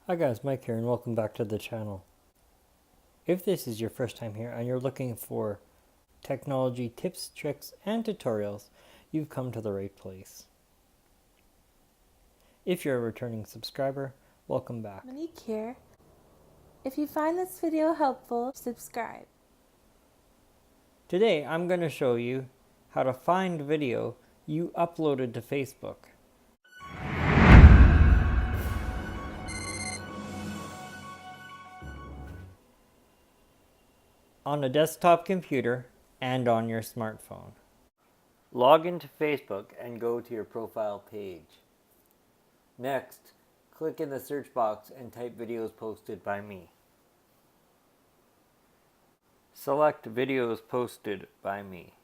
Hi guys, Mike here and welcome back to the channel. If this is your first time here and you're looking for technology tips, tricks, and tutorials, you've come to the right place. If you're a returning subscriber, welcome back. Monique here. If you find this video helpful, subscribe. Today I'm going to show you how to find video you uploaded to Facebook. On a desktop computer and on your smartphone. Log into Facebook and go to your profile page. Next, click in the search box and type videos posted by me. Select videos posted by me.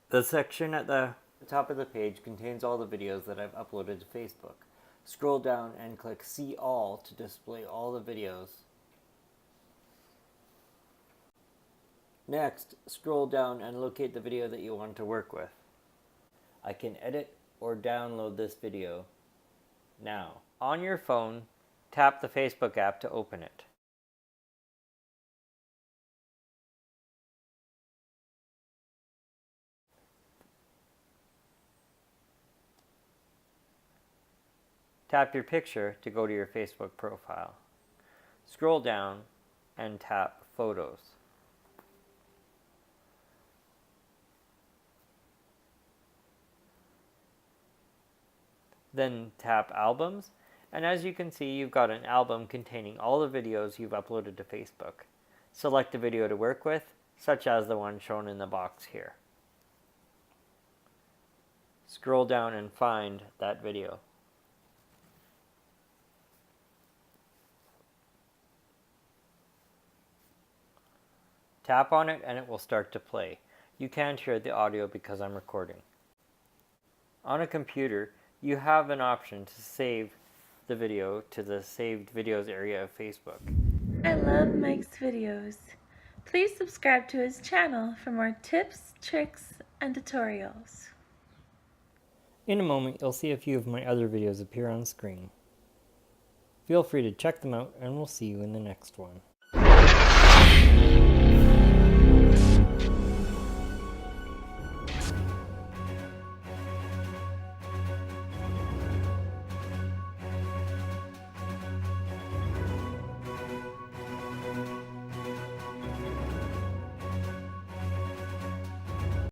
The section at the top of the page contains all the videos that I've uploaded to Facebook. Scroll down and click See All to display all the videos. Next, scroll down and locate the video that you want to work with. I can edit or download this video now. On your phone, tap the Facebook app to open it. Tap your picture to go to your Facebook profile. Scroll down and tap Photos. Then tap Albums, and as you can see, you've got an album containing all the videos you've uploaded to Facebook. Select a video to work with, such as the one shown in the box here. Scroll down and find that video. Tap on it and it will start to play. You can't hear the audio because I'm recording. On a computer, you have an option to save the video to the saved videos area of Facebook. I love Mike's videos. Please subscribe to his channel for more tips, tricks, and tutorials. In a moment, you'll see a few of my other videos appear on screen. Feel free to check them out and we'll see you in the next one.